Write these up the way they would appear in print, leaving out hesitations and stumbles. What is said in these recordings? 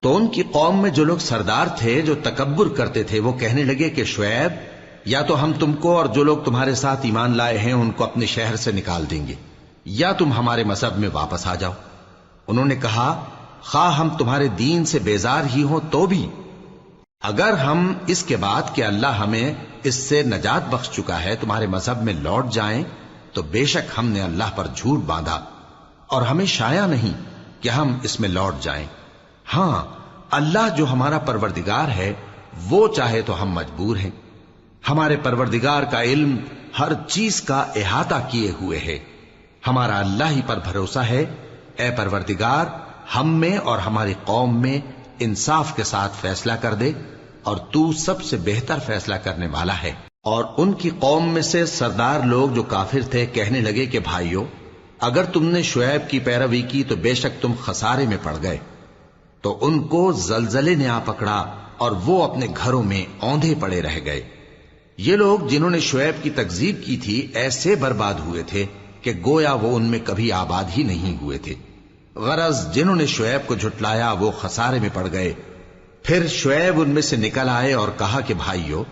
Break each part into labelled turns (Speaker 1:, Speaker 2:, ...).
Speaker 1: تو ان کی قوم میں جو لوگ سردار تھے جو تکبر کرتے تھے وہ کہنے لگے کہ شعیب، یا تو ہم تم کو اور جو لوگ تمہارے ساتھ ایمان لائے ہیں ان کو اپنے شہر سے نکال دیں گے، یا تم ہمارے مذہب میں واپس آ جاؤ۔ انہوں نے کہا، خواہ ہم تمہارے دین سے بیزار ہی ہوں تو بھی، اگر ہم اس کے بعد کہ اللہ ہمیں اس سے نجات بخش چکا ہے تمہارے مذہب میں لوٹ جائیں تو بے شک ہم نے اللہ پر جھوٹ باندھا اور ہمیں شایع نہیں کہ ہم اس میں لوٹ جائیں۔ ہاں، اللہ جو ہمارا پروردگار ہے وہ چاہے تو ہم مجبور ہیں۔ ہمارے پروردگار کا علم ہر چیز کا احاطہ کیے ہوئے ہے۔ ہمارا اللہ ہی پر بھروسہ ہے۔ اے پروردگار، ہم میں اور ہماری قوم میں انصاف کے ساتھ فیصلہ کر دے، اور تو سب سے بہتر فیصلہ کرنے والا ہے۔ اور ان کی قوم میں سے سردار لوگ جو کافر تھے کہنے لگے کہ بھائیو، اگر تم نے شعیب کی پیروی کی تو بے شک تم خسارے میں پڑ گئے۔ تو ان کو زلزلے نے آ پکڑا اور وہ اپنے گھروں میں اوندھے پڑے رہ گئے۔ یہ لوگ جنہوں نے شعیب کی تکذیب کی تھی ایسے برباد ہوئے تھے کہ گویا وہ ان میں کبھی آباد ہی نہیں ہوئے تھے۔ غرض جنہوں نے شعیب کو جھٹلایا وہ خسارے میں پڑ گئے۔ پھر شعیب ان میں سے نکل آئے اور کہا کہ بھائیو،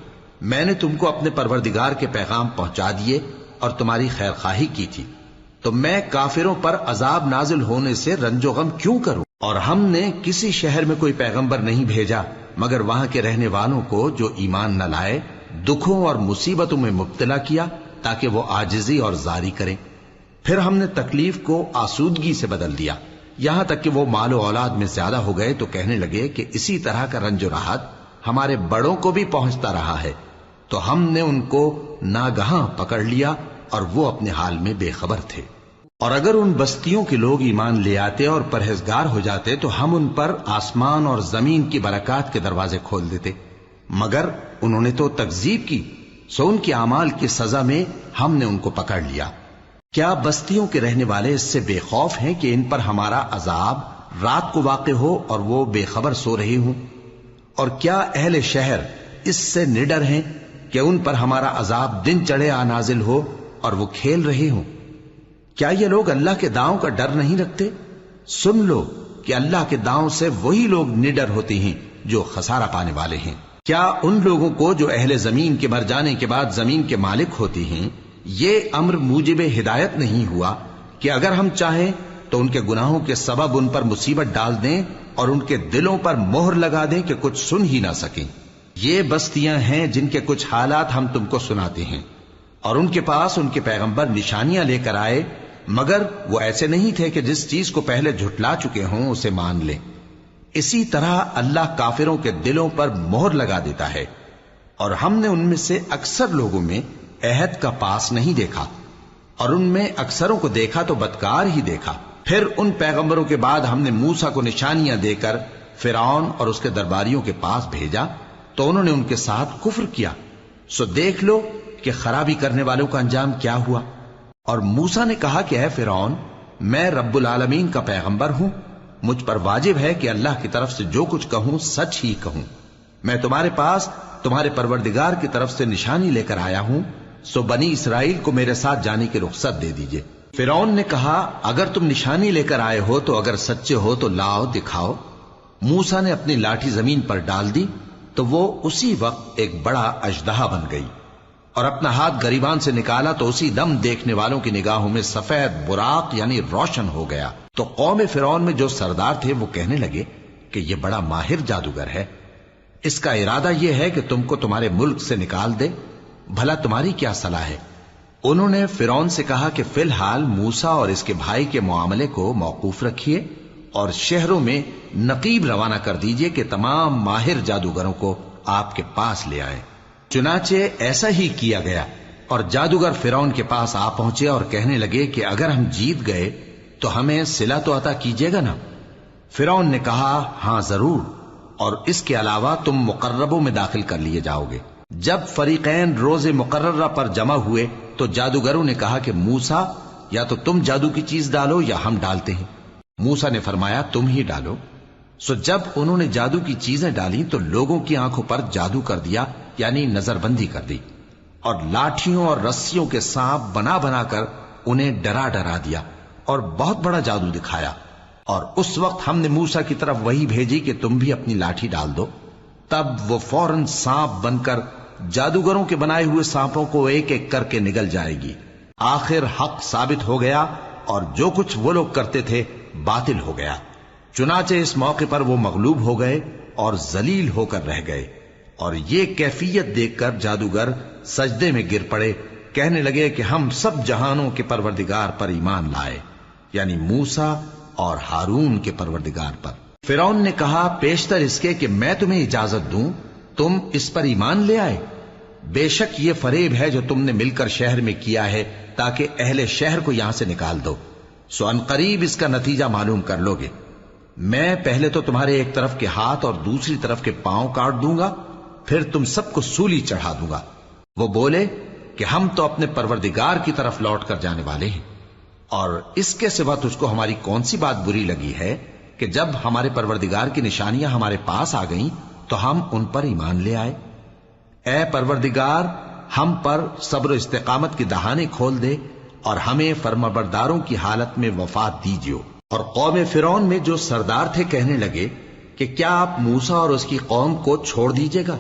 Speaker 1: میں نے تم کو اپنے پروردگار کے پیغام پہنچا دیے اور تمہاری خیر خواہی کی تھی، تو میں کافروں پر عذاب نازل ہونے سے رنج و غم کیوں کروں؟ اور ہم نے کسی شہر میں کوئی پیغمبر نہیں بھیجا مگر وہاں کے رہنے والوں کو جو ایمان نہ لائے دکھوں اور مصیبتوں میں مبتلا کیا تاکہ وہ عاجزی اور زاری کریں۔ پھر ہم نے تکلیف کو آسودگی سے بدل دیا، یہاں تک کہ وہ مال و اولاد میں زیادہ ہو گئے تو کہنے لگے کہ اسی طرح کا رنج و راحت ہمارے بڑوں کو بھی پہنچتا رہا ہے۔ تو ہم نے ان کو ناگہاں پکڑ لیا اور وہ اپنے حال میں بے خبر تھے۔ اور اگر ان بستیوں کے لوگ ایمان لے آتے اور پرہیزگار ہو جاتے تو ہم ان پر آسمان اور زمین کی برکات کے دروازے کھول دیتے، مگر انہوں نے تو تکذیب کی، سو ان کے اعمال کی سزا میں ہم نے ان کو پکڑ لیا۔ کیا بستیوں کے رہنے والے اس سے بے خوف ہیں کہ ان پر ہمارا عذاب رات کو واقع ہو اور وہ بے خبر سو رہے ہوں؟ اور کیا اہل شہر اس سے نڈر ہیں کہ ان پر ہمارا عذاب دن چڑھے آ نازل ہو اور وہ کھیل رہے ہوں؟ کیا یہ لوگ اللہ کے داؤں کا ڈر نہیں رکھتے؟ سن لو کہ اللہ کے داؤں سے وہی لوگ نڈر ہوتے ہیں جو خسارہ پانے والے ہیں۔ کیا ان لوگوں کو جو اہل زمین کے مر جانے کے بعد زمین کے مالک ہوتے ہیں یہ امر موجب ہدایت نہیں ہوا کہ اگر ہم چاہیں تو ان کے گناہوں کے سبب ان پر مصیبت ڈال دیں اور ان کے دلوں پر مہر لگا دیں کہ کچھ سن ہی نہ سکیں؟ یہ بستیاں ہیں جن کے کچھ حالات ہم تم کو سناتے ہیں، اور ان کے پاس ان کے پیغمبر نشانیاں لے کر آئے، مگر وہ ایسے نہیں تھے کہ جس چیز کو پہلے جھٹلا چکے ہوں اسے مان لیں۔ اسی طرح اللہ کافروں کے دلوں پر مہر لگا دیتا ہے، اور ہم نے ان میں سے اکثر لوگوں میں عہد کا پاس نہیں دیکھا، اور ان میں اکثروں کو دیکھا تو بدکار ہی دیکھا۔ پھر ان پیغمبروں کے بعد ہم نے موسیٰ کو نشانیاں دے کر فرعون اور اس کے درباریوں کے پاس بھیجا تو انہوں نے ان کے ساتھ کفر کیا، سو دیکھ لو کہ خرابی کرنے والوں کا انجام کیا ہوا۔ اور موسیٰ نے کہا کہ اے فرعون، میں رب العالمین کا پیغمبر ہوں، مجھ پر واجب ہے کہ اللہ کی طرف سے جو کچھ کہوں سچ ہی کہوں۔ میں تمہارے پاس تمہارے پروردگار کی طرف سے نشانی لے کر آیا ہوں، سو بنی اسرائیل کو میرے ساتھ جانے کی رخصت دے دیجئے۔ فرعون نے کہا اگر تم نشانی لے کر آئے ہو تو اگر سچے ہو تو لاؤ دکھاؤ۔ موسیٰ نے اپنی لاٹھی زمین پر ڈال دی تو وہ اسی وقت ایک بڑا اژدہا بن گئی، اور اپنا ہاتھ گریبان سے نکالا تو اسی دم دیکھنے والوں کی نگاہوں میں سفید براق یعنی روشن ہو گیا۔ تو قوم فرعون میں جو سردار تھے وہ کہنے لگے کہ یہ بڑا ماہر جادوگر ہے، اس کا ارادہ یہ ہے کہ تم کو تمہارے ملک سے نکال دے، بھلا تمہاری کیا صلاح ہے؟ انہوں نے فرعون سے کہا کہ فی الحال موسیٰ اور اس کے بھائی کے معاملے کو موقوف رکھیے اور شہروں میں نقیب روانہ کر دیجئے کہ تمام ماہر جادوگروں کو آپ کے پاس لے آئیں۔ چنانچہ ایسا ہی کیا گیا، اور جادوگر فرعون کے پاس آ پہنچے اور کہنے لگے کہ اگر ہم جیت گئے تو ہمیں صلہ تو عطا کیجیے گا نا؟ فرعون نے کہا ہاں ضرور، اور اس کے علاوہ تم مقربوں میں داخل کر لیے جاؤ گے۔ جب فریقین روز مقررہ پر جمع ہوئے تو جادوگروں نے کہا کہ موسیٰ یا تو تم جادو کی چیز ڈالو یا ہم ڈالتے ہیں۔ موسیٰ نے فرمایا تم ہی ڈالو۔ سو جب انہوں نے جادو کی چیزیں ڈالی تو لوگوں کی آنکھوں پر جادو کر دیا، یعنی نظر بندی کر دی، اور لاٹھیوں اور رسیوں کے سانپ بنا بنا کر انہیں ڈرا ڈرا دیا اور بہت بڑا جادو دکھایا، اور اس وقت ہم نے موسیٰ کی طرف وہی بھیجی کہ تم بھی اپنی لاٹھی ڈال دو، تب وہ فوراً سانپ بن کر جادوگروں کے بنائے ہوئے سانپوں کو ایک ایک کر کے نگل جائے گی۔ آخر حق ثابت ہو گیا اور جو کچھ وہ لوگ کرتے تھے باطل ہو گیا۔ چنانچہ اس موقع پر وہ مغلوب ہو گئے اور ذلیل ہو کر رہ گئے، اور یہ کیفیت دیکھ کر جادوگر سجدے میں گر پڑے، کہنے لگے کہ ہم سب جہانوں کے پروردگار پر ایمان لائے، یعنی موسیٰ اور ہارون کے پروردگار پر۔ فرعون نے کہا پیشتر اس کے کہ میں تمہیں اجازت دوں تم اس پر ایمان لے آئے، بے شک یہ فریب ہے جو تم نے مل کر شہر میں کیا ہے تاکہ اہل شہر کو یہاں سے نکال دو، سو ان قریب اس کا نتیجہ معلوم کر لو گے۔ میں پہلے تو تمہارے ایک طرف کے ہاتھ اور دوسری طرف کے پاؤں کاٹ دوں گا، پھر تم سب کو سولی چڑھا دوں گا۔ وہ بولے کہ ہم تو اپنے پروردگار کی طرف لوٹ کر جانے والے ہیں، اور اس کے سوا تجھ کو ہماری کون سی بات بری لگی ہے کہ جب ہمارے پروردگار کی نشانیاں ہمارے پاس آ گئیں تو ہم ان پر ایمان لے آئے؟ اے پروردگار، ہم پر صبر و استقامت کی دہانے کھول دے اور ہمیں فرمانبرداروں کی حالت میں وفات دیجیو۔ اور قوم فرعون میں جو سردار تھے کہنے لگے کہ کیا آپ موسیٰ اور اس کی قوم کو چھوڑ دیجیے گا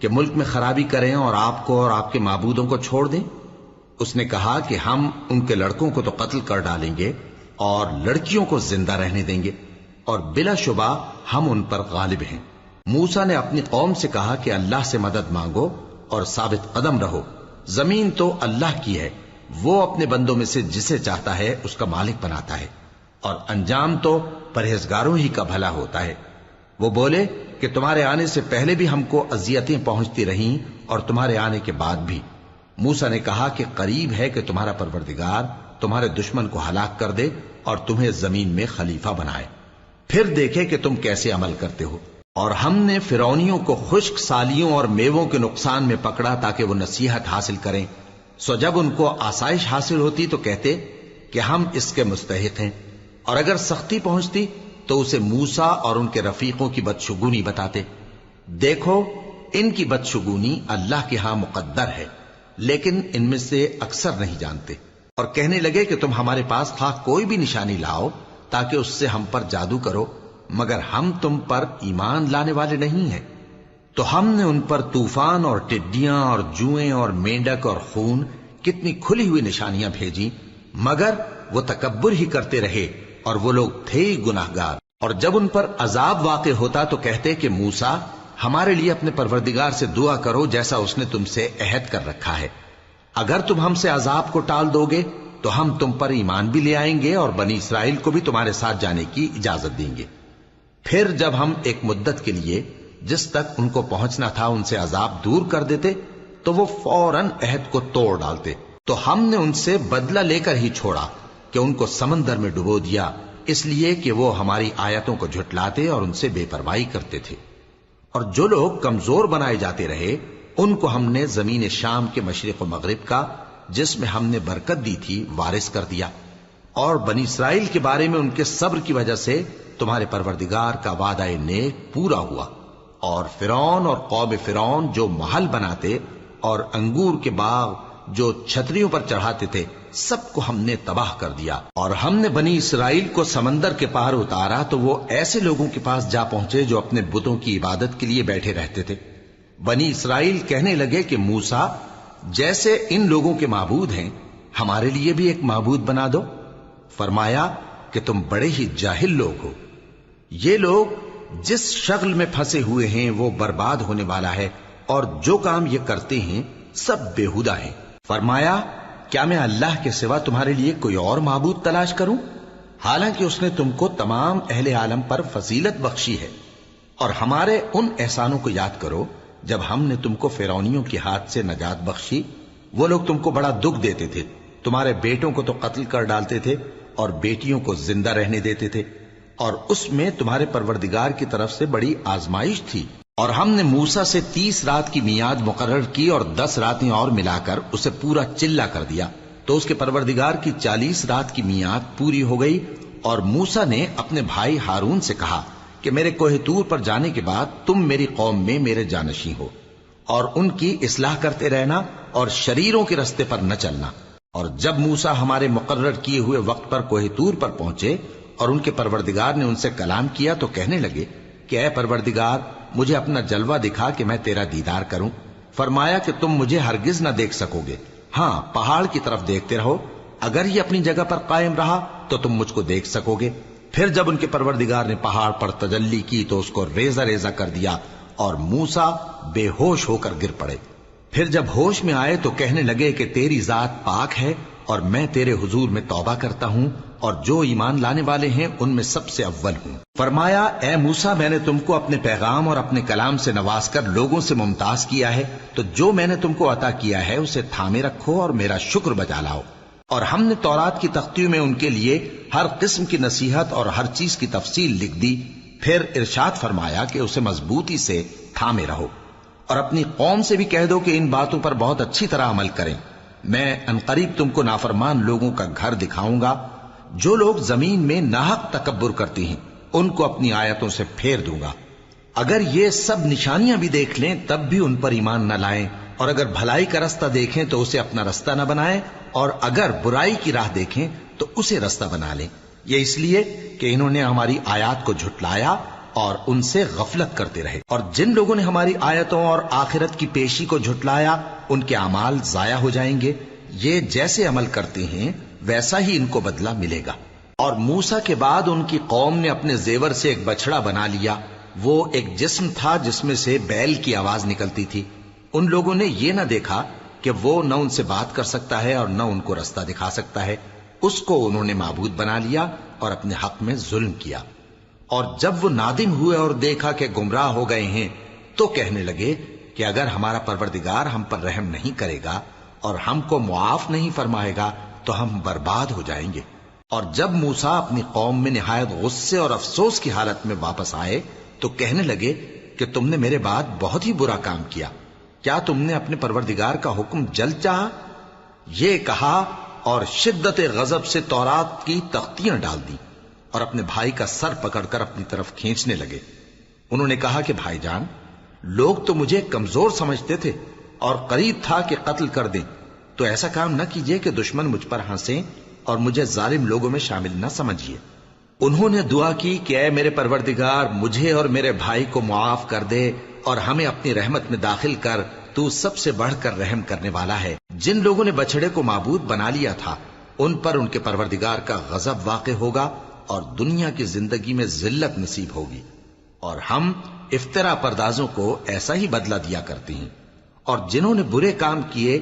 Speaker 1: کہ ملک میں خرابی کریں اور آپ کو اور آپ کے معبودوں کو چھوڑ دیں؟ اس نے کہا کہ ہم ان کے لڑکوں کو تو قتل کر ڈالیں گے اور لڑکیوں کو زندہ رہنے دیں گے، اور بلا شبہ ہم ان پر غالب ہیں۔ موسیٰ نے اپنی قوم سے کہا کہ اللہ سے مدد مانگو اور ثابت قدم رہو، زمین تو اللہ کی ہے، وہ اپنے بندوں میں سے جسے چاہتا ہے اس کا مالک بناتا ہے، اور انجام تو پرہیزگاروں ہی کا بھلا ہوتا ہے۔ وہ بولے کہ تمہارے آنے سے پہلے بھی ہم کو اذیتیں پہنچتی رہیں اور تمہارے آنے کے بعد بھی۔ موسیٰ نے کہا کہ قریب ہے کہ تمہارا پروردگار تمہارے دشمن کو ہلاک کر دے اور تمہیں زمین میں خلیفہ بنائے، پھر دیکھے کہ تم کیسے عمل کرتے ہو۔ اور ہم نے فرعونیوں کو خشک سالیوں اور میووں کے نقصان میں پکڑا تاکہ وہ نصیحت حاصل کریں، سو جب ان کو آسائش حاصل ہوتی تو کہتے کہ ہم اس کے مستحق ہیں، اور اگر سختی پہنچتی تو اسے موسیٰ اور ان کے رفیقوں کی بدشگونی بتاتے۔ دیکھو ان کی بدشگونی اللہ کے ہاں مقدر ہے، لیکن ان میں سے اکثر نہیں جانتے۔ اور کہنے لگے کہ تم ہمارے پاس خواہ کوئی بھی نشانی لاؤ تاکہ اس سے ہم پر جادو کرو، مگر ہم تم پر ایمان لانے والے نہیں ہیں۔ تو ہم نے ان پر طوفان اور ٹڈیاں اور جوئیں اور مینڈک اور خون کتنی کھلی ہوئی نشانیاں بھیجی، مگر وہ تکبر ہی کرتے رہے اور وہ لوگ تھے ہی گناہگار۔ اور جب ان پر عذاب واقع ہوتا تو کہتے کہ موسیٰ ہمارے لیے اپنے پروردگار سے دعا کرو جیسا اس نے تم سے عہد کر رکھا ہے، اگر تم ہم سے عذاب کو ٹال دو گے تو ہم تم پر ایمان بھی لے آئیں گے اور بنی اسرائیل کو بھی تمہارے ساتھ جانے کی اجازت دیں گے۔ پھر جب ہم ایک مدت کے لیے جس تک ان کو پہنچنا تھا ان سے عذاب دور کر دیتے تو وہ فوراً عہد کو توڑ ڈالتے، تو ہم نے ان سے بدلہ لے کر ہی چھوڑا کہ ان کو سمندر میں ڈبو دیا، اس لیے کہ وہ ہماری آیتوں کو جھٹلاتے اور ان سے بے پرواہی کرتے تھے۔ اور جو لوگ کمزور بنائے جاتے رہے ان کو ہم نے زمین شام کے مشرق و مغرب کا جس میں ہم نے برکت دی تھی وارث کر دیا، اور بنی اسرائیل کے بارے میں ان کے صبر کی وجہ سے تمہارے پروردگار کا وعدہ نیک پورا ہوا۔ اور فرعون اور قوم فرعون جو محل بناتے اور انگور کے باغ جو چھتریوں پر چڑھاتے تھے سب کو ہم نے تباہ کر دیا۔ اور ہم نے بنی اسرائیل کو سمندر کے پار اتارا تو وہ ایسے لوگوں کے پاس جا پہنچے جو اپنے بتوں کی عبادت کے لیے بیٹھے رہتے تھے۔ بنی اسرائیل کہنے لگے کہ موسیٰ جیسے ان لوگوں کے معبود ہیں ہمارے لیے بھی ایک معبود بنا دو۔ فرمایا کہ تم بڑے ہی جاہل لوگ ہو، یہ لوگ جس شغل میں پھنسے ہوئے ہیں وہ برباد ہونے والا ہے، اور جو کام یہ کرتے ہیں سب بےہودہ ہیں۔ فرمایا کیا میں اللہ کے سوا تمہارے لیے کوئی اور معبود تلاش کروں، حالانکہ اس نے تم کو تمام اہل عالم پر فضیلت بخشی ہے۔ اور ہمارے ان احسانوں کو یاد کرو جب ہم نے تم کو فرعونیوں کے ہاتھ سے نجات بخشی، وہ لوگ تم کو بڑا دکھ دیتے تھے، تمہارے بیٹوں کو تو قتل کر ڈالتے تھے اور بیٹیوں کو زندہ رہنے دیتے تھے، اور اس میں تمہارے پروردگار کی طرف سے بڑی آزمائش تھی۔ اور ہم نے موسیٰ سے 30 رات کی میعاد مقرر کی اور 10 راتیں اور ملا کر اسے پورا چلہ کر دیا، تو اس کے پروردگار کی 40 رات کی میعاد پوری ہو گئی۔ اور موسیٰ نے اپنے بھائی ہارون سے کہا کہ میرے کوہ طور پر جانے کے بعد تم میری قوم میں میرے جانشین ہو، اور ان کی اصلاح کرتے رہنا اور شریروں کے رستے پر نہ چلنا۔ اور جب موسیٰ ہمارے مقرر کیے ہوئے وقت پر کوہ طور پر پہنچے اور ان کے پروردگار نے ان سے کلام کیا تو کہنے لگے کہ اے پروردگار مجھے اپنا جلوہ دکھا کہ میں تیرا دیدار کروں۔ فرمایا کہ تم مجھے ہرگز نہ دیکھ سکو گے، ہاں پہاڑ کی طرف دیکھتے رہو، اگر یہ اپنی جگہ پر قائم رہا تو تم مجھ کو دیکھ سکو گے۔ پھر جب ان کے پروردگار نے پہاڑ پر تجلی کی تو اس کو ریزہ ریزہ کر دیا اور موسیٰ بے ہوش ہو کر گر پڑے۔ پھر جب ہوش میں آئے تو کہنے لگے کہ تیری ذات پاک ہے اور میں تیرے حضور میں توبہ کرتا ہوں اور جو ایمان لانے والے ہیں ان میں سب سے اول ہوں۔ فرمایا اے موسیٰ میں نے تم کو اپنے پیغام اور اپنے کلام سے نواز کر لوگوں سے ممتاز کیا ہے، تو جو میں نے تم کو عطا کیا ہے اسے تھامے رکھو اور میرا شکر بجا لاؤ۔ اور ہم نے تورات کی تختیوں میں ان کے لیے ہر قسم کی نصیحت اور ہر چیز کی تفصیل لکھ دی۔ پھر ارشاد فرمایا کہ اسے مضبوطی سے تھامے رہو اور اپنی قوم سے بھی کہہ دو کہ ان باتوں پر بہت اچھی طرح عمل کریں۔ میں انقریب تم کو نافرمان لوگوں کا گھر دکھاؤں گا، جو لوگ زمین میں ناحق تکبر کرتی ہیں ان کو اپنی آیتوں سے پھیر دوں گا۔ اگر یہ سب نشانیاں بھی دیکھ لیں تب بھی ان پر ایمان نہ لائیں، اور اگر بھلائی کا رستہ دیکھیں تو اسے اپنا رستہ نہ بنائیں، اور اگر برائی کی راہ دیکھیں تو اسے رستہ بنا لیں۔ یہ اس لیے کہ انہوں نے ہماری آیات کو جھٹلایا اور ان سے غفلت کرتے رہے، اور جن لوگوں نے ہماری آیتوں اور آخرت کی پیشی کو جھٹلایا ان کے اعمال ضائع ہو جائیں گے۔ یہ جیسے عمل کرتے ہیں ویسا ہی ان کو بدلہ ملے گا۔ اور موسیٰ کے بعد ان کی قوم نے اپنے زیور سے ایک بچڑا بنا لیا، وہ ایک جسم تھا جس میں سے بیل کی آواز نکلتی تھی۔ ان لوگوں نے یہ نہ دیکھا کہ وہ نہ ان سے بات کر سکتا ہے اور نہ ان کو رستہ دکھا سکتا ہے، اس کو انہوں نے معبود بنا لیا اور اپنے حق میں ظلم کیا۔ اور جب وہ نادم ہوئے اور دیکھا کہ گمراہ ہو گئے ہیں تو کہنے لگے کہ اگر ہمارا پروردگار ہم پر رحم نہیں کرے گا اور ہم کو معاف نہیں فرمائے گا تو ہم برباد ہو جائیں گے۔ اور جب موسیٰ اپنی قوم میں نہایت غصے اور افسوس کی حالت میں واپس آئے تو کہنے لگے کہ تم نے میرے بعد بہت ہی برا کام کیا، کیا تم نے اپنے پروردگار کا حکم جلد چاہا؟ یہ کہا اور شدت غضب سے تورات کی تختیاں ڈال دی اور اپنے بھائی کا سر پکڑ کر اپنی طرف کھینچنے لگے۔ انہوں نے کہا کہ بھائی جان، لوگ تو مجھے کمزور سمجھتے تھے اور قریب تھا کہ قتل کر دیں، تو ایسا کام نہ کیجیے کہ دشمن مجھ پر ہنسیں اور مجھے ظالم لوگوں میں شامل نہ سمجھیے۔ انہوں نے دعا کی کہ اے میرے پروردگار مجھے اور میرے بھائی کو معاف کر دے اور ہمیں اپنی رحمت میں داخل کر، تو سب سے بڑھ کر رحم کرنے والا ہے۔ جن لوگوں نے بچڑے کو معبود بنا لیا تھا ان پر ان کے پروردگار کا غضب واقع ہوگا اور دنیا کی زندگی میں ذلت نصیب ہوگی، اور ہم افترا پردازوں کو ایسا ہی بدلہ دیا کرتے ہیں۔ اور جنہوں نے برے کام کیے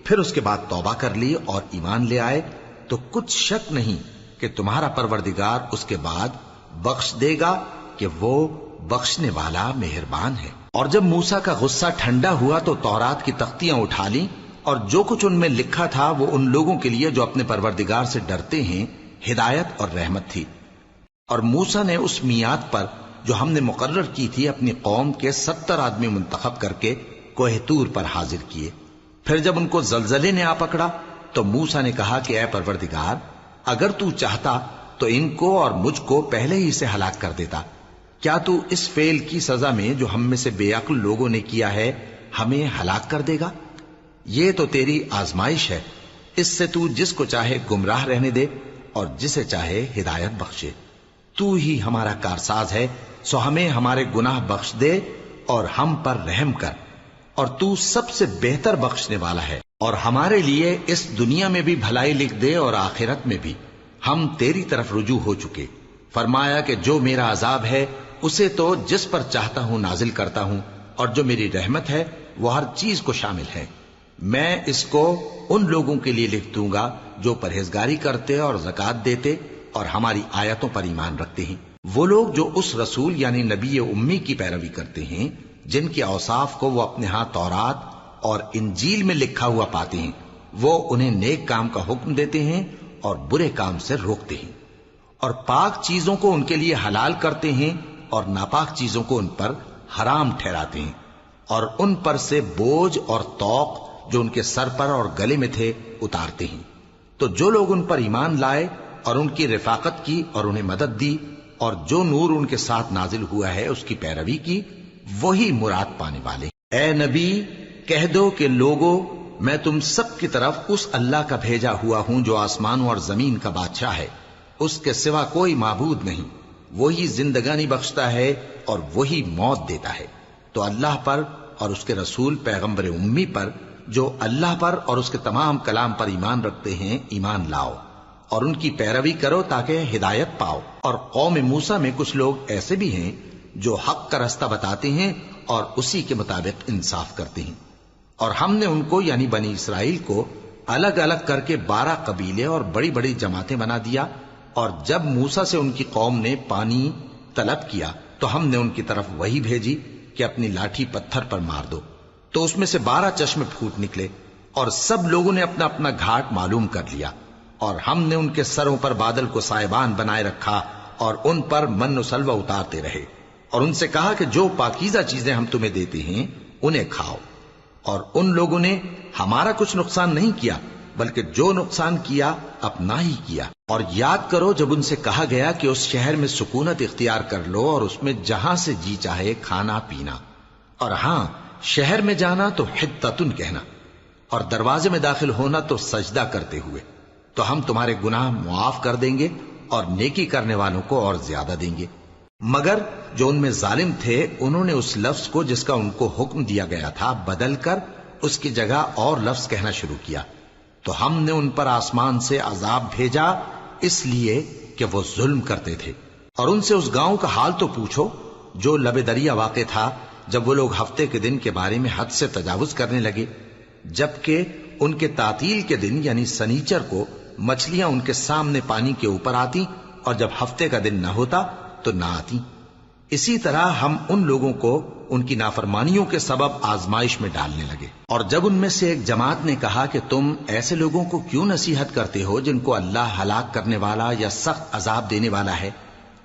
Speaker 1: پھر اس کے بعد توبہ کر لی اور ایمان لے آئے تو کچھ شک نہیں کہ تمہارا پروردگار اس کے بعد بخش دے گا کہ وہ بخشنے والا مہربان ہے۔ اور جب موسیٰ کا غصہ ٹھنڈا ہوا تو تورات کی تختیاں اٹھا لیں، اور جو کچھ ان میں لکھا تھا وہ ان لوگوں کے لیے جو اپنے پروردگار سے ڈرتے ہیں ہدایت اور رحمت تھی۔ اور موسیٰ نے اس میعاد پر جو ہم نے مقرر کی تھی اپنی قوم کے 70 آدمی منتخب کر کے کوہ طور پر حاضر کیے۔ پھر جب ان کو زلزلے نے آ پکڑا تو موسیٰ نے کہا کہ اے پروردگار اگر تو چاہتا تو ان کو اور مجھ کو پہلے ہی سے ہلاک کر دیتا، کیا تو اس فعل کی سزا میں جو ہم میں سے بے عقل لوگوں نے کیا ہے ہمیں ہلاک کر دے گا؟ یہ تو تیری آزمائش ہے، اس سے تو جس کو چاہے گمراہ رہنے دے اور جسے چاہے ہدایت بخشے۔ تو ہی ہمارا کارساز ہے، سو ہمیں ہمارے گناہ بخش دے اور ہم پر رحم کر، اور تو سب سے بہتر بخشنے والا ہے، اور ہمارے لیے اس دنیا میں بھی بھلائی لکھ دے اور آخرت میں بھی، ہم تیری طرف رجوع ہو چکے۔ فرمایا کہ جو میرا عذاب ہے اسے تو جس پر چاہتا ہوں نازل کرتا ہوں، اور جو میری رحمت ہے وہ ہر چیز کو شامل ہے۔ میں اس کو ان لوگوں کے لیے لکھ دوں گا جو پرہیزگاری کرتے اور زکوٰۃ دیتے اور ہماری آیتوں پر ایمان رکھتے ہیں، وہ لوگ جو اس رسول یعنی نبی امی کی پیروی کرتے ہیں جن کے اوصاف کو وہ اپنے ہاں تورات اور انجیل میں لکھا ہوا پاتے ہیں، وہ انہیں نیک کام کا حکم دیتے ہیں اور برے کام سے روکتے ہیں، اور پاک چیزوں کو ان کے لیے حلال کرتے ہیں اور ناپاک چیزوں کو ان پر حرام ٹھہراتے ہیں، اور ان پر سے بوجھ اور طوق جو ان کے سر پر اور گلے میں تھے اتارتے ہیں۔ تو جو لوگ ان پر ایمان لائے اور ان کی رفاقت کی اور انہیں مدد دی اور جو نور ان کے ساتھ نازل ہوا ہے اس کی پیروی کی، وہی مراد پانے والے۔ اے نبی کہہ دو کہ لوگو میں تم سب کی طرف اس اللہ کا بھیجا ہوا ہوں جو آسمانوں اور زمین کا بادشاہ ہے، اس کے سوا کوئی معبود نہیں، وہی زندگانی بخشتا ہے اور وہی موت دیتا ہے۔ تو اللہ پر اور اس کے رسول پیغمبر امی پر، جو اللہ پر اور اس کے تمام کلام پر ایمان رکھتے ہیں، ایمان لاؤ اور ان کی پیروی کرو تاکہ ہدایت پاؤ۔ اور قوم موسیٰ میں کچھ لوگ ایسے بھی ہیں جو حق کا رستہ بتاتے ہیں اور اسی کے مطابق انصاف کرتے ہیں۔ اور ہم نے ان کو یعنی بنی اسرائیل کو الگ الگ کر کے 12 قبیلے اور بڑی بڑی جماعتیں بنا دیا، اور جب موسیٰ سے ان کی قوم نے پانی طلب کیا تو ہم نے ان کی طرف وہی بھیجی کہ اپنی لاٹھی پتھر پر مار دو، تو اس میں سے 12 چشمے پھوٹ نکلے، اور سب لوگوں نے اپنا اپنا گھاٹ معلوم کر لیا، اور ہم نے ان کے سروں پر بادل کو سائبان بنائے رکھا اور ان پر من و سلوہ اتارتے رہے، اور ان سے کہا کہ جو پاکیزہ چیزیں ہم تمہیں دیتے ہیں انہیں کھاؤ۔ اور ان لوگوں نے ہمارا کچھ نقصان نہیں کیا، بلکہ جو نقصان کیا اپنا ہی کیا۔ اور یاد کرو جب ان سے کہا گیا کہ اس شہر میں سکونت اختیار کر لو اور اس میں جہاں سے جی چاہے کھانا پینا، اور ہاں شہر میں جانا تو حتتن کہنا، اور دروازے میں داخل ہونا تو سجدہ کرتے ہوئے، تو ہم تمہارے گناہ معاف کر دیں گے اور نیکی کرنے والوں کو اور زیادہ دیں گے۔ مگر جو ان میں ظالم تھے انہوں نے اس لفظ کو جس کا ان کو حکم دیا گیا تھا بدل کر اس کی جگہ اور لفظ کہنا شروع کیا، تو ہم نے ان پر آسمان سے عذاب بھیجا اس لیے کہ وہ ظلم کرتے تھے۔ اور ان سے اس گاؤں کا حال تو پوچھو جو لب دریا واقع تھا، جب وہ لوگ ہفتے کے دن کے بارے میں حد سے تجاوز کرنے لگے، جبکہ ان کے تعطیل کے دن یعنی سنیچر کو مچھلیاں ان کے سامنے پانی کے اوپر آتی، اور جب ہفتے کا دن نہ ہوتا تو نہ آتی۔ اسی طرح ہم ان لوگوں کو ان کی نافرمانیوں کے سبب آزمائش میں ڈالنے لگے۔ اور جب ان میں سے ایک جماعت نے کہا کہ تم ایسے لوگوں کو کیوں نصیحت کرتے ہو جن کو اللہ ہلاک کرنے والا یا سخت عذاب دینے والا ہے،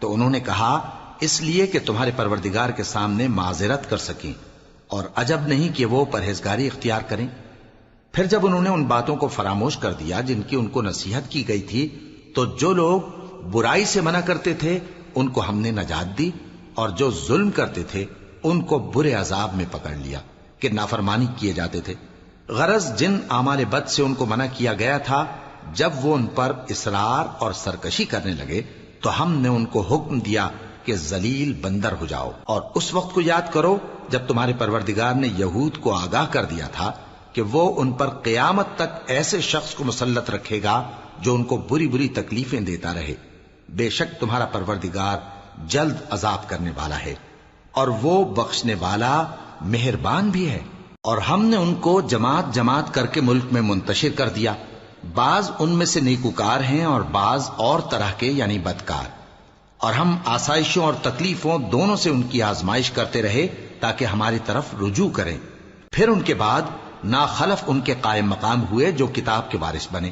Speaker 1: تو انہوں نے کہا اس لیے کہ تمہارے پروردگار کے سامنے معذرت کر سکیں، اور عجب نہیں کہ وہ پرہیزگاری اختیار کریں۔ پھر جب انہوں نے ان باتوں کو فراموش کر دیا جن کی ان کو نصیحت کی گئی تھی، تو جو لوگ برائی سے منع کرتے تھے ان کو ہم نے نجات دی، اور جو ظلم کرتے تھے ان کو برے عذاب میں پکڑ لیا کہ نافرمانی کیے جاتے تھے۔ غرض جن اعمال بد سے ان کو منع کیا گیا تھا، جب وہ ان پر اصرار اور سرکشی کرنے لگے تو ہم نے ان کو حکم دیا کہ ذلیل بندر ہو جاؤ۔ اور اس وقت کو یاد کرو جب تمہارے پروردگار نے یہود کو آگاہ کر دیا تھا کہ وہ ان پر قیامت تک ایسے شخص کو مسلط رکھے گا جو ان کو بری بری تکلیفیں دیتا رہے۔ بے شک تمہارا پروردگار جلد عذاب کرنے والا ہے، اور وہ بخشنے والا مہربان بھی ہے۔ اور ہم نے ان کو جماعت جماعت کر کے ملک میں منتشر کر دیا، بعض ان میں سے نیکوکار ہیں اور بعض اور طرح کے یعنی بدکار، اور ہم آسائشوں اور تکلیفوں دونوں سے ان کی آزمائش کرتے رہے تاکہ ہماری طرف رجوع کریں۔ پھر ان کے بعد ناخلف ان کے قائم مقام ہوئے جو کتاب کے وارث بنے۔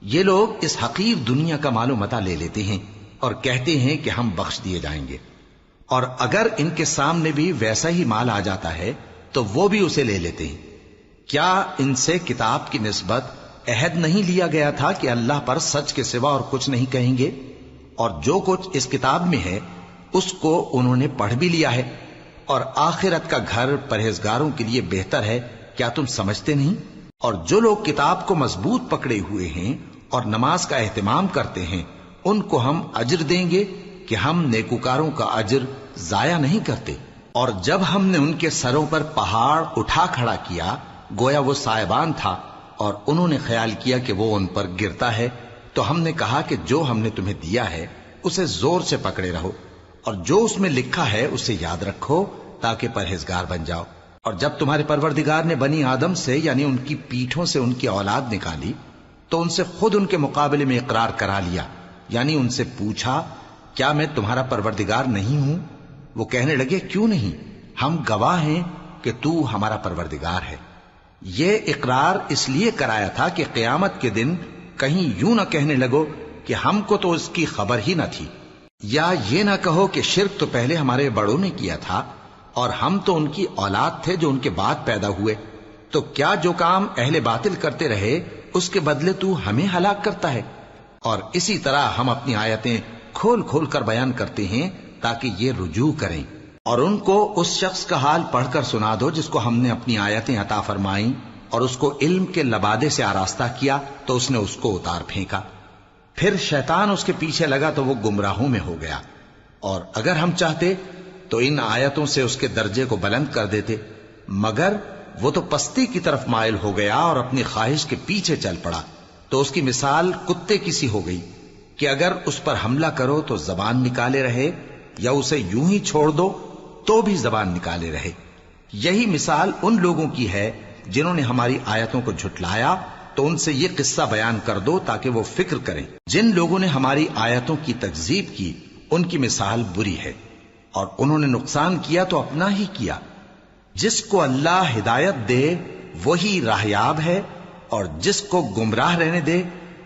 Speaker 1: یہ لوگ اس حقیر دنیا کا مال و متاع لے لیتے ہیں اور کہتے ہیں کہ ہم بخش دیے جائیں گے، اور اگر ان کے سامنے بھی ویسا ہی مال آ جاتا ہے تو وہ بھی اسے لے لیتے ہیں۔ کیا ان سے کتاب کی نسبت عہد نہیں لیا گیا تھا کہ اللہ پر سچ کے سوا اور کچھ نہیں کہیں گے؟ اور جو کچھ اس کتاب میں ہے اس کو انہوں نے پڑھ بھی لیا ہے، اور آخرت کا گھر پرہیزگاروں کے لیے بہتر ہے، کیا تم سمجھتے نہیں؟ اور جو لوگ کتاب کو مضبوط پکڑے ہوئے ہیں اور نماز کا اہتمام کرتے ہیں ان کو ہم اجر دیں گے کہ ہم نیکوکاروں کا اجر ضائع نہیں کرتے۔ اور جب ہم نے ان کے سروں پر پہاڑ اٹھا کھڑا کیا گویا وہ سائبان تھا، اور انہوں نے خیال کیا کہ وہ ان پر گرتا ہے، تو ہم نے کہا کہ جو ہم نے تمہیں دیا ہے اسے زور سے پکڑے رہو، اور جو اس میں لکھا ہے اسے یاد رکھو تاکہ پرہیزگار بن جاؤ۔ اور جب تمہارے پروردگار نے بنی آدم سے یعنی ان کی پیٹھوں سے ان کی اولاد نکالی تو ان سے خود ان کے مقابلے میں اقرار کرا لیا، یعنی ان سے پوچھا کیا میں تمہارا پروردگار نہیں ہوں؟ وہ کہنے لگے کیوں نہیں، ہم گواہ ہیں کہ تو ہمارا پروردگار ہے۔ یہ اقرار اس لیے کرایا تھا کہ قیامت کے دن کہیں یوں نہ کہنے لگو کہ ہم کو تو اس کی خبر ہی نہ تھی، یا یہ نہ کہو کہ شرک تو پہلے ہمارے بڑوں نے کیا تھا اور ہم تو ان کی اولاد تھے جو ان کے بعد پیدا ہوئے، تو کیا جو کام اہل باطل کرتے رہے اس کے بدلے تو ہمیں ہلاک کرتا ہے؟ اور اسی طرح ہم اپنی آیتیں کھول کھول کر بیان کرتے ہیں تاکہ یہ رجوع کریں۔ اور ان کو اس شخص کا حال پڑھ کر سنا دو جس کو ہم نے اپنی آیتیں عطا فرمائیں اور اس کو علم کے لبادے سے آراستہ کیا تو اس نے اس کو اتار پھینکا۔ پھر شیطان اس کے پیچھے لگا تو وہ گمراہوں میں ہو گیا، اور اگر ہم چاہتے تو ان آیتوں سے اس کے درجے کو بلند کر دیتے، مگر وہ تو پستی کی طرف مائل ہو گیا اور اپنی خواہش کے پیچھے چل پڑا، تو اس کی مثال کتے کی سی ہو گئی کہ اگر اس پر حملہ کرو تو زبان نکالے رہے، یا اسے یوں ہی چھوڑ دو تو بھی زبان نکالے رہے۔ یہی مثال ان لوگوں کی ہے جنہوں نے ہماری آیتوں کو جھٹلایا، تو ان سے یہ قصہ بیان کر دو تاکہ وہ فکر کریں۔ جن لوگوں نے ہماری آیتوں کی تکذیب کی ان کی مثال بری ہے، اور انہوں نے نقصان کیا تو اپنا ہی کیا۔ جس کو اللہ ہدایت دے وہی راہیاب ہے، اور جس کو گمراہ رہنے دے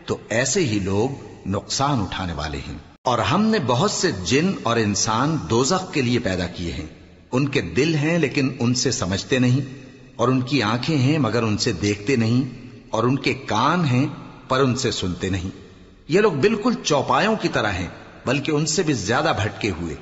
Speaker 1: تو ایسے ہی لوگ نقصان اٹھانے والے ہیں۔ اور ہم نے بہت سے جن اور انسان دوزخ کے لیے پیدا کیے ہیں، ان کے دل ہیں لیکن ان سے سمجھتے نہیں، اور ان کی آنکھیں ہیں مگر ان سے دیکھتے نہیں، اور ان کے کان ہیں پر ان سے سنتے نہیں۔ یہ لوگ بالکل چوپایوں کی طرح ہیں، بلکہ ان سے بھی زیادہ بھٹکے ہوئے۔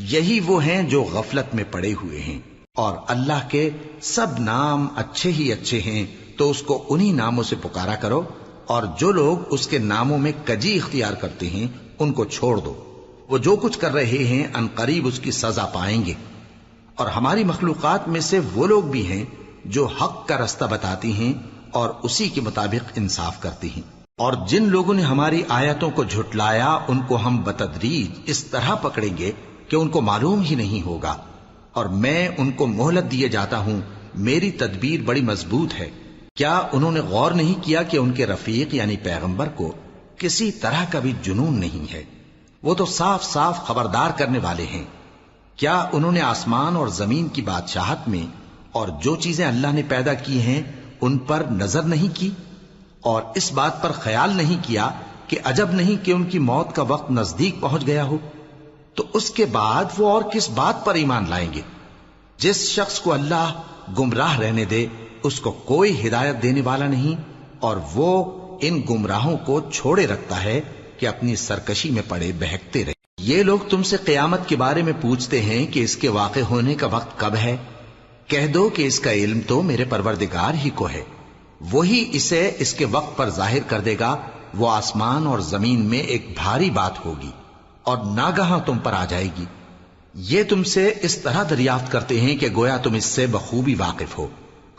Speaker 1: یہی وہ ہیں جو غفلت میں پڑے ہوئے ہیں۔ اور اللہ کے سب نام اچھے ہی اچھے ہیں، تو اس کو انہی ناموں سے پکارا کرو، اور جو لوگ اس کے ناموں میں کجی اختیار کرتے ہیں ان کو چھوڑ دو۔ وہ جو کچھ کر رہے ہیں ان قریب اس کی سزا پائیں گے۔ اور ہماری مخلوقات میں سے وہ لوگ بھی ہیں جو حق کا رستہ بتاتی ہیں اور اسی کے مطابق انصاف کرتی ہیں۔ اور جن لوگوں نے ہماری آیتوں کو جھٹلایا ان کو ہم بتدریج اس طرح پکڑیں گے کہ ان کو معلوم ہی نہیں ہوگا، اور میں ان کو مہلت دیے جاتا ہوں، میری تدبیر بڑی مضبوط ہے۔ کیا انہوں نے غور نہیں کیا کہ ان کے رفیق یعنی پیغمبر کو کسی طرح کا بھی جنون نہیں ہے؟ وہ تو صاف صاف خبردار کرنے والے ہیں۔ کیا انہوں نے آسمان اور زمین کی بادشاہت میں اور جو چیزیں اللہ نے پیدا کی ہیں ان پر نظر نہیں کی، اور اس بات پر خیال نہیں کیا کہ عجب نہیں کہ ان کی موت کا وقت نزدیک پہنچ گیا ہو؟ تو اس کے بعد وہ اور کس بات پر ایمان لائیں گے؟ جس شخص کو اللہ گمراہ رہنے دے اس کو کوئی ہدایت دینے والا نہیں، اور وہ ان گمراہوں کو چھوڑے رکھتا ہے کہ اپنی سرکشی میں پڑے بہکتے رہے۔ یہ لوگ تم سے قیامت کے بارے میں پوچھتے ہیں کہ اس کے واقع ہونے کا وقت کب ہے؟ کہہ دو کہ اس کا علم تو میرے پروردگار ہی کو ہے، وہی اسے اس کے وقت پر ظاہر کر دے گا۔ وہ آسمان اور زمین میں ایک بھاری بات ہوگی اور ناگہاں تم پر آ جائے گی۔ یہ تم سے اس طرح دریافت کرتے ہیں کہ گویا تم اس سے بخوبی واقف ہو۔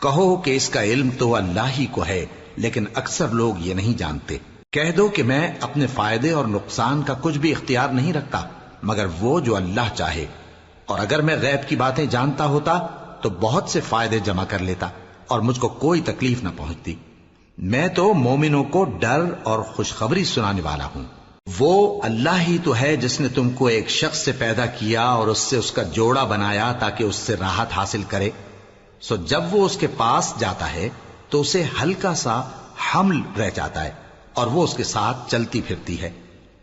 Speaker 1: کہو کہ اس کا علم تو اللہ ہی کو ہے، لیکن اکثر لوگ یہ نہیں جانتے۔ کہہ دو کہ میں اپنے فائدے اور نقصان کا کچھ بھی اختیار نہیں رکھتا مگر وہ جو اللہ چاہے، اور اگر میں غیب کی باتیں جانتا ہوتا تو بہت سے فائدے جمع کر لیتا اور مجھ کو کوئی تکلیف نہ پہنچتی۔ میں تو مومنوں کو ڈر اور خوشخبری سنانے والا ہوں۔ وہ اللہ ہی تو ہے جس نے تم کو ایک شخص سے پیدا کیا اور اس سے اس کا جوڑا بنایا تاکہ اس سے راحت حاصل کرے۔ سو جب وہ اس کے پاس جاتا ہے تو اسے ہلکا سا حمل رہ جاتا ہے اور وہ اس کے ساتھ چلتی پھرتی ہے۔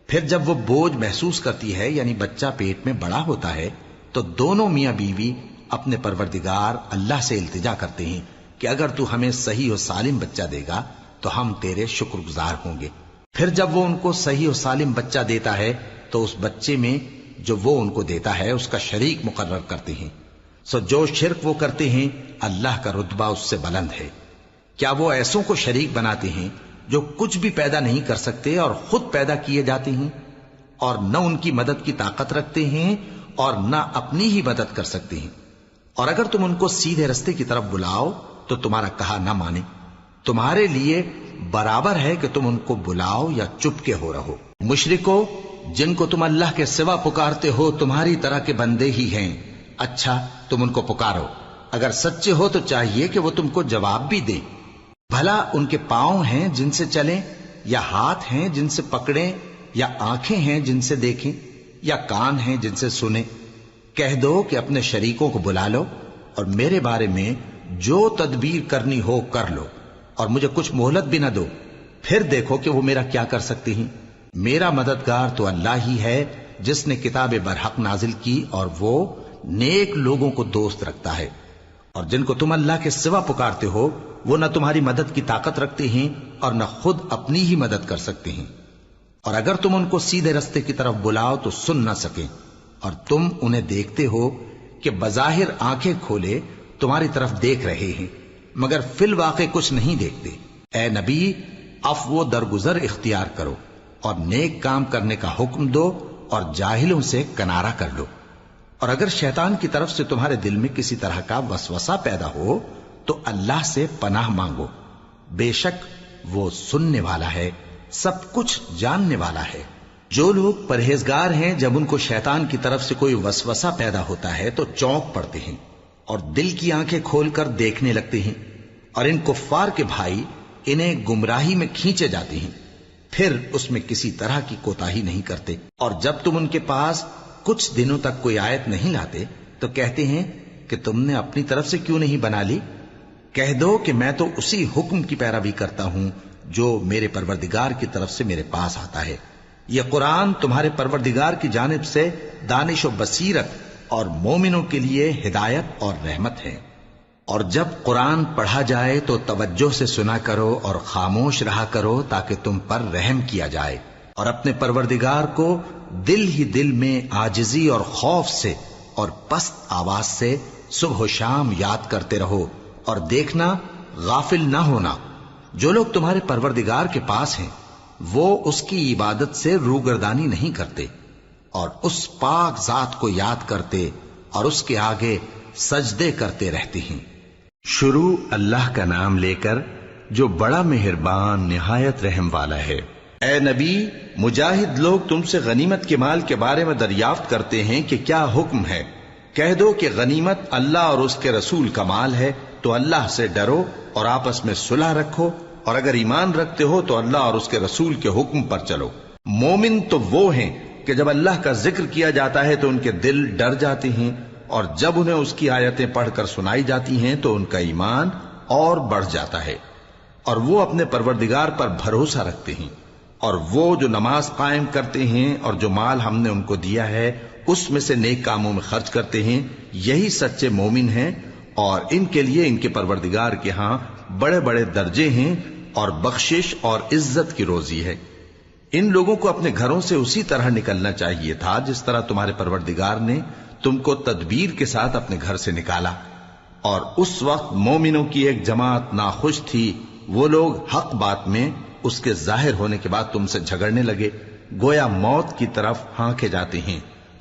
Speaker 1: پھر جب وہ بوجھ محسوس کرتی ہے یعنی بچہ پیٹ میں بڑا ہوتا ہے تو دونوں میاں بیوی اپنے پروردگار اللہ سے التجا کرتے ہیں کہ اگر تو ہمیں صحیح و سالم بچہ دے گا تو ہم تیرے شکر گزار ہوں گے۔ پھر جب وہ ان کو صحیح و سالم بچہ دیتا ہے تو اس بچے میں جو وہ ان کو دیتا ہے اس کا شریک مقرر کرتے ہیں۔ سو جو شرک وہ کرتے ہیں اللہ کا رتبہ اس سے بلند ہے۔ کیا وہ ایسوں کو شریک بناتے ہیں جو کچھ بھی پیدا نہیں کر سکتے اور خود پیدا کیے جاتے ہیں، اور نہ ان کی مدد کی طاقت رکھتے ہیں اور نہ اپنی ہی مدد کر سکتے ہیں؟ اور اگر تم ان کو سیدھے رستے کی طرف بلاؤ تو تمہارا کہا نہ مانے۔ تمہارے لیے برابر ہے کہ تم ان کو بلاؤ یا چپ کے ہو رہو۔ مشرکو، جن کو تم اللہ کے سوا پکارتے ہو تمہاری طرح کے بندے ہی ہیں۔ اچھا تم ان کو پکارو، اگر سچے ہو تو چاہیے کہ وہ تم کو جواب بھی دیں۔ بھلا ان کے پاؤں ہیں جن سے چلیں، یا ہاتھ ہیں جن سے پکڑیں، یا آنکھیں ہیں جن سے دیکھیں، یا کان ہیں جن سے سنیں؟ کہہ دو کہ اپنے شریکوں کو بلا لو اور میرے بارے میں جو تدبیر کرنی ہو کر لو، اور مجھے کچھ مہلت بھی نہ دو، پھر دیکھو کہ وہ میرا کیا کر سکتے ہیں۔ میرا مددگار تو اللہ ہی ہے جس نے کتاب برحق نازل کی، اور وہ نیک لوگوں کو دوست رکھتا ہے۔ اور جن کو تم اللہ کے سوا پکارتے ہو وہ نہ تمہاری مدد کی طاقت رکھتے ہیں اور نہ خود اپنی ہی مدد کر سکتے ہیں، اور اگر تم ان کو سیدھے رستے کی طرف بلاؤ تو سن نہ سکیں، اور تم انہیں دیکھتے ہو کہ بظاہر آنکھیں کھولے تمہاری طرف دیکھ رہے ہیں مگر فی الواقع کچھ نہیں دیکھتے۔ اے نبی، عفو و درگزر اختیار کرو اور نیک کام کرنے کا حکم دو اور جاہلوں سے کنارہ کر لو۔ اور اگر شیطان کی طرف سے تمہارے دل میں کسی طرح کا وسوسہ پیدا ہو تو اللہ سے پناہ مانگو، بے شک وہ سننے والا ہے، سب کچھ جاننے والا ہے۔ جو لوگ پرہیزگار ہیں جب ان کو شیطان کی طرف سے کوئی وسوسہ پیدا ہوتا ہے تو چونک پڑتے ہیں اور دل کی آنکھیں کھول کر دیکھنے لگتے ہیں، اور ان کفار کے بھائی انہیں گمراہی میں کھینچے جاتے ہیں، پھر اس میں کسی طرح کی کوتاہی نہیں کرتے۔ اور جب تم ان کے پاس کچھ دنوں تک کوئی آیت نہیں لاتے تو کہتے ہیں کہ تم نے اپنی طرف سے کیوں نہیں بنا لی؟ کہہ دو کہ میں تو اسی حکم کی پیروی کرتا ہوں جو میرے پروردگار کی طرف سے میرے پاس آتا ہے۔ یہ قرآن تمہارے پروردگار کی جانب سے دانش و بصیرت اور مومنوں کے لیے ہدایت اور رحمت ہے۔ اور جب قرآن پڑھا جائے تو توجہ سے سنا کرو اور خاموش رہا کرو تاکہ تم پر رحم کیا جائے، اور اپنے پروردگار کو دل ہی دل میں عاجزی اور خوف سے اور پست آواز سے صبح و شام یاد کرتے رہو، اور دیکھنا غافل نہ ہونا۔ جو لوگ تمہارے پروردگار کے پاس ہیں وہ اس کی عبادت سے روگردانی نہیں کرتے، اور اس پاک ذات کو یاد کرتے اور اس کے آگے سجدے کرتے رہتے ہیں۔ شروع اللہ کا نام لے کر جو بڑا مہربان نہایت رحم والا ہے۔ اے نبی، مجاہد لوگ تم سے غنیمت کے مال کے بارے میں دریافت کرتے ہیں کہ کیا حکم ہے۔ کہہ دو کہ غنیمت اللہ اور اس کے رسول کا مال ہے، تو اللہ سے ڈرو اور آپس میں صلح رکھو، اور اگر ایمان رکھتے ہو تو اللہ اور اس کے رسول کے حکم پر چلو۔ مومن تو وہ ہیں کہ جب اللہ کا ذکر کیا جاتا ہے تو ان کے دل ڈر جاتے ہیں، اور جب انہیں اس کی آیتیں پڑھ کر سنائی جاتی ہیں تو ان کا ایمان اور بڑھ جاتا ہے، اور وہ اپنے پروردگار پر بھروسہ رکھتے ہیں۔ اور وہ جو نماز قائم کرتے ہیں اور جو مال ہم نے ان کو دیا ہے اس میں سے نیک کاموں میں خرچ کرتے ہیں، یہی سچے مومن ہیں، اور ان کے لیے ان کے پروردگار کے ہاں بڑے بڑے درجے ہیں اور بخشش اور عزت کی روزی ہے۔ ان لوگوں کو اپنے گھروں سے اسی طرح نکلنا چاہیے تھا جس طرح تمہارے پروردگار نے تم کو تدبیر کے ساتھ اپنے گھر سے نکالا۔ اور اس وقت مومنوں کی ایک جماعت ناخوش تھی، وہ لوگ حق بات میں اس کے ظاہر ہونے کے بعد تم سے جھگڑنے لگے، گویا موت کی طرف ہانکے جاتے ہیں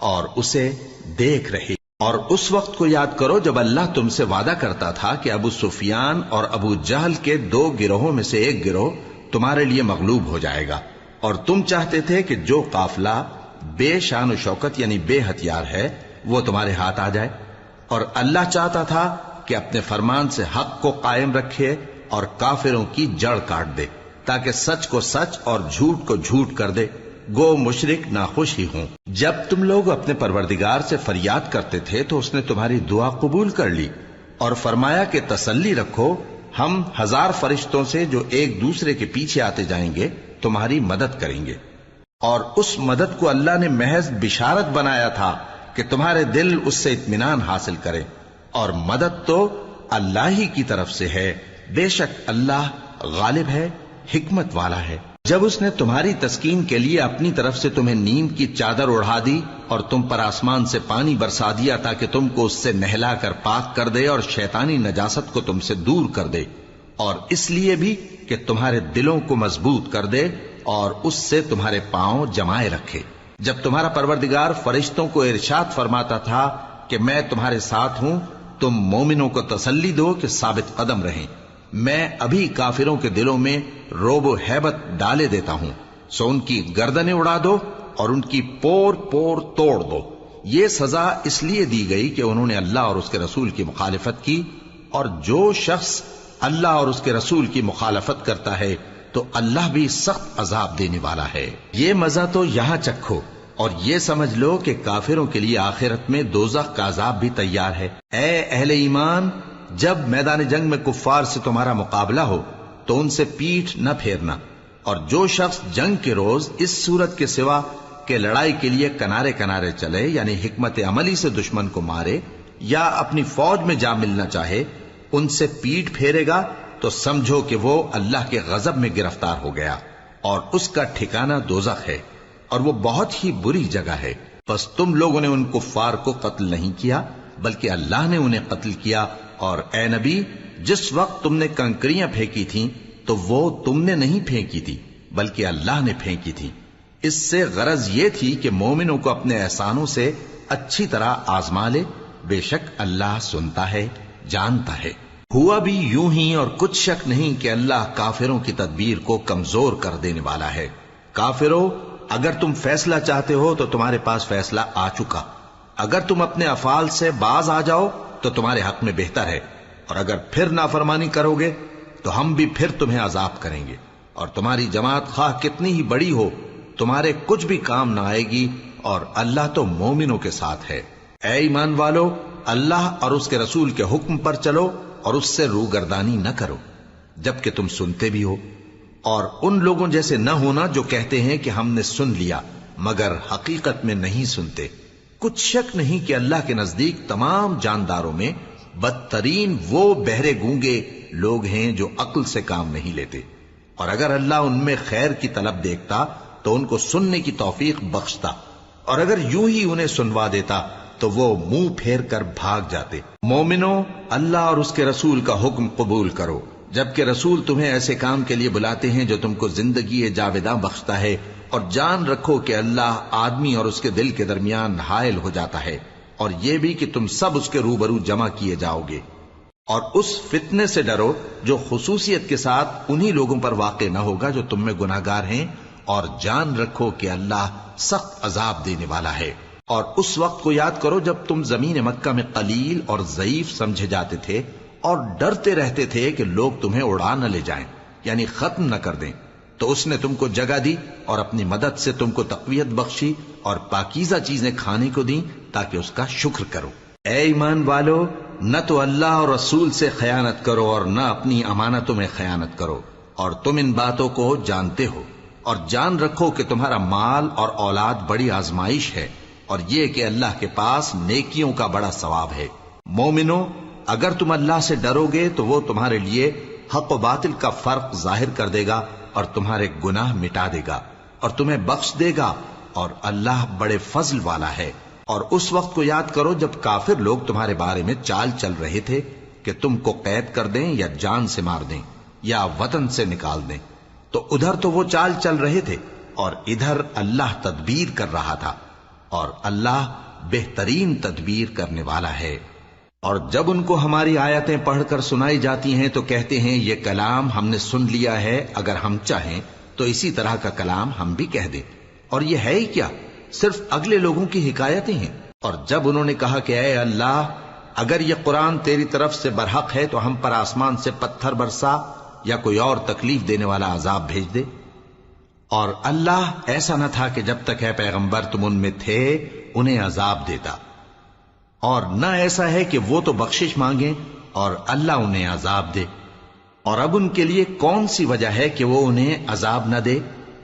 Speaker 1: اور اسے دیکھ رہے۔ اور اس وقت کو یاد کرو جب اللہ تم سے وعدہ کرتا تھا کہ ابو سفیان اور ابو جہل کے 2 گروہوں میں سے ایک گروہ تمہارے لیے مغلوب ہو جائے گا، اور تم چاہتے تھے کہ جو قافلہ بے شان و شوکت یعنی بے ہتھیار ہے وہ تمہارے ہاتھ آ جائے، اور اللہ چاہتا تھا کہ اپنے فرمان سے حق کو قائم رکھے اور کافروں کی جڑ کاٹ دے، تاکہ سچ کو سچ اور جھوٹ کو جھوٹ کر دے، گو مشرک ناخوش ہی ہوں۔ جب تم لوگ اپنے پروردگار سے فریاد کرتے تھے تو اس نے تمہاری دعا قبول کر لی اور فرمایا کہ تسلی رکھو، ہم 1000 فرشتوں سے جو ایک دوسرے کے پیچھے آتے جائیں گے تمہاری مدد کریں گے۔ اور اس مدد کو اللہ نے محض بشارت بنایا تھا کہ تمہارے دل اس سے اطمینان حاصل کرے، اور مدد تو اللہ ہی کی طرف سے ہے، بے شک اللہ غالب ہے، حکمت والا ہے۔ جب اس نے تمہاری تسکین کے لیے اپنی طرف سے تمہیں نیم کی چادر اڑھا دی اور تم پر آسمان سے پانی برسا دیا تاکہ تم کو اس سے نہلا کر پاک کر دے اور شیطانی نجاست کو تم سے دور کر دے، اور اس لیے بھی کہ تمہارے دلوں کو مضبوط کر دے اور اس سے تمہارے پاؤں جمائے رکھے۔ جب تمہارا پروردگار فرشتوں کو ارشاد فرماتا تھا کہ میں تمہارے ساتھ ہوں، تم مومنوں کو تسلی دو کہ ثابت قدم رہیں، میں ابھی کافروں کے دلوں میں روب و ہیبت ڈالے دیتا ہوں، سو ان کی گردنیں اڑا دو اور ان کی پور پور توڑ دو۔ یہ سزا اس لیے دی گئی کہ انہوں نے اللہ اور اس کے رسول کی مخالفت کی، اور جو شخص اللہ اور اس کے رسول کی مخالفت کرتا ہے تو اللہ بھی سخت عذاب دینے والا ہے۔ یہ مزہ تو یہاں چکھو، اور یہ سمجھ لو کہ کافروں کے لیے آخرت میں دوزخ کا عذاب بھی تیار ہے۔ اے اہل ایمان، جب میدان جنگ میں کفار سے تمہارا مقابلہ ہو تو ان سے پیٹھ نہ پھیرنا، اور جو شخص جنگ کے روز اس صورت کے سوا کہ لڑائی کے لیے کنارے کنارے چلے یعنی حکمت عملی سے دشمن کو مارے یا اپنی فوج میں جا ملنا چاہے، ان سے پیٹھ پھیرے گا تو سمجھو کہ وہ اللہ کے غضب میں گرفتار ہو گیا، اور اس کا ٹھکانہ دوزخ ہے، اور وہ بہت ہی بری جگہ ہے۔ بس تم لوگوں نے ان کفار کو قتل نہیں کیا بلکہ اللہ نے انہیں قتل کیا، اور اے نبی، جس وقت تم نے کنکریاں پھینکی تھیں تو وہ تم نے نہیں پھینکی تھی بلکہ اللہ نے پھینکی تھی، اس سے غرض یہ تھی کہ مومنوں کو اپنے احسانوں سے اچھی طرح آزما لے، بے شک اللہ سنتا ہے، جانتا ہے۔ ہوا بھی یوں ہی، اور کچھ شک نہیں کہ اللہ کافروں کی تدبیر کو کمزور کر دینے والا ہے۔ کافروں، اگر تم فیصلہ چاہتے ہو تو تمہارے پاس فیصلہ آ چکا، اگر تم اپنے افعال سے باز آ جاؤ تو تمہارے حق میں بہتر ہے، اور اگر پھر نافرمانی کرو گے تو ہم بھی پھر تمہیں عذاب کریں گے، اور تمہاری جماعت خواہ کتنی ہی بڑی ہو تمہارے کچھ بھی کام نہ آئے گی، اور اللہ تو مومنوں کے ساتھ ہے۔ اے ایمان والو، اللہ اور اس کے رسول کے حکم پر چلو اور اس سے روگردانی نہ کرو جبکہ تم سنتے بھی ہو، اور ان لوگوں جیسے نہ ہونا جو کہتے ہیں کہ ہم نے سن لیا مگر حقیقت میں نہیں سنتے۔ کچھ شک نہیں کہ اللہ کے نزدیک تمام جانداروں میں بدترین وہ بہرے گونگے لوگ ہیں جو عقل سے کام نہیں لیتے، اور اگر اللہ ان میں خیر کی طلب دیکھتا تو ان کو سننے کی توفیق بخشتا، اور اگر یوں ہی انہیں سنوا دیتا تو وہ منہ پھیر کر بھاگ جاتے۔ مومنوں، اللہ اور اس کے رسول کا حکم قبول کرو، جبکہ رسول تمہیں ایسے کام کے لیے بلاتے ہیں جو تم کو زندگی جاوداں بخشتا ہے، اور جان رکھو کہ اللہ آدمی اور اس کے دل کے درمیان حائل ہو جاتا ہے، اور یہ بھی کہ تم سب اس کے روبرو جمع کیے جاؤ گے۔ اور اس فتنے سے ڈرو جو خصوصیت کے ساتھ انہی لوگوں پر واقع نہ ہوگا جو تم میں گناہگار ہیں، اور جان رکھو کہ اللہ سخت عذاب دینے والا ہے۔ اور اس وقت کو یاد کرو جب تم زمین مکہ میں قلیل اور ضعیف سمجھے جاتے تھے اور ڈرتے رہتے تھے کہ لوگ تمہیں اڑا نہ لے جائیں، یعنی ختم نہ کر دیں، تو اس نے تم کو جگہ دی اور اپنی مدد سے تم کو تقویت بخشی اور پاکیزہ چیزیں کھانے کو دیں تاکہ اس کا شکر کرو۔ اے ایمان والو، نہ تو اللہ اور رسول سے خیانت کرو اور نہ اپنی امانتوں میں خیانت کرو، اور تم ان باتوں کو جانتے ہو، اور جان رکھو کہ تمہارا مال اور اولاد بڑی آزمائش ہے، اور یہ کہ اللہ کے پاس نیکیوں کا بڑا ثواب ہے۔ مومنو، اگر تم اللہ سے ڈرو گے تو وہ تمہارے لیے حق و باطل کا فرق ظاہر کر دے گا اور تمہارے گناہ مٹا دے گا اور تمہیں بخش دے گا، اور اللہ بڑے فضل والا ہے۔ اور اس وقت کو یاد کرو جب کافر لوگ تمہارے بارے میں چال چل رہے تھے کہ تم کو قید کر دیں یا جان سے مار دیں یا وطن سے نکال دیں، تو ادھر تو وہ چال چل رہے تھے اور ادھر اللہ تدبیر کر رہا تھا، اور اللہ بہترین تدبیر کرنے والا ہے۔ اور جب ان کو ہماری آیتیں پڑھ کر سنائی جاتی ہیں تو کہتے ہیں یہ کلام ہم نے سن لیا ہے، اگر ہم چاہیں تو اسی طرح کا کلام ہم بھی کہہ دیں، اور یہ ہے ہی کیا، صرف اگلے لوگوں کی حکایتیں ہیں۔ اور جب انہوں نے کہا کہ اے اللہ، اگر یہ قرآن تیری طرف سے برحق ہے تو ہم پر آسمان سے پتھر برسا یا کوئی اور تکلیف دینے والا عذاب بھیج دے۔ اور اللہ ایسا نہ تھا کہ جب تک اے پیغمبر تم ان میں تھے انہیں عذاب دیتا، اور نہ ایسا ہے کہ وہ تو بخشش مانگیں اور اللہ انہیں عذاب دے۔ اور اب ان کے لیے کون سی وجہ ہے کہ وہ انہیں عذاب نہ دے،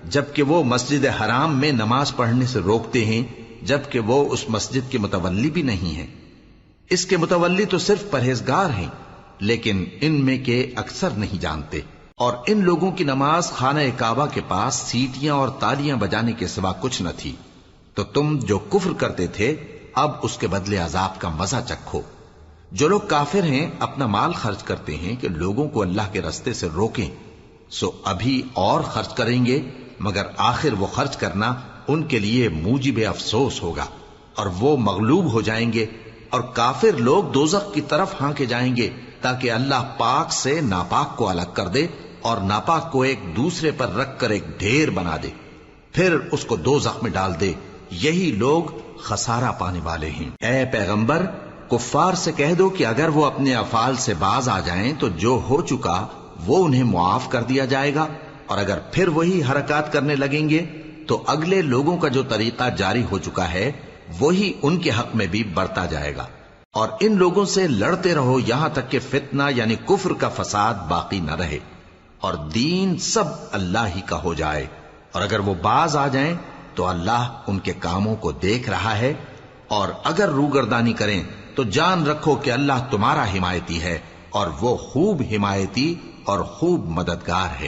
Speaker 1: جبکہ وہ مسجد حرام میں نماز پڑھنے سے روکتے ہیں، جبکہ وہ اس مسجد کے متولی بھی نہیں ہیں۔ اس کے متولی تو صرف پرہیزگار ہیں، لیکن ان میں کے اکثر نہیں جانتے۔ اور ان لوگوں کی نماز خانہ کعبہ کے پاس سیٹیاں اور تالیاں بجانے کے سوا کچھ نہ تھی، تو تم جو کفر کرتے تھے اب اس کے بدلے عذاب کا مزہ چکھو۔ جو لوگ کافر ہیں اپنا مال خرچ کرتے ہیں کہ لوگوں کو اللہ کے رستے سے روکیں، سو ابھی اور خرچ کریں گے، مگر آخر وہ خرچ کرنا ان کے لیے موجب افسوس ہوگا، اور وہ مغلوب ہو جائیں گے، اور کافر لوگ دوزخ کی طرف ہانکے جائیں گے تاکہ اللہ پاک سے ناپاک کو الگ کر دے اور ناپاک کو ایک دوسرے پر رکھ کر ایک ڈھیر بنا دے، پھر اس کو دوزخ میں ڈال دے۔ یہی لوگ خسارہ پانے والے ہیں۔ اے پیغمبر، کفار سے کہہ دو کہ اگر وہ اپنے افعال سے باز آ جائیں تو جو ہو چکا وہ انہیں معاف کر دیا جائے گا، اور اگر پھر وہی حرکات کرنے لگیں گے تو اگلے لوگوں کا جو طریقہ جاری ہو چکا ہے وہی ان کے حق میں بھی برتا جائے گا۔ اور ان لوگوں سے لڑتے رہو یہاں تک کہ فتنہ یعنی کفر کا فساد باقی نہ رہے اور دین سب اللہ ہی کا ہو جائے، اور اگر وہ باز آ جائیں تو اللہ ان کے کاموں کو دیکھ رہا ہے، اور اگر روگردانی کریں تو جان رکھو کہ اللہ تمہارا حمایتی ہے، اور وہ خوب حمایتی اور خوب مددگار ہے۔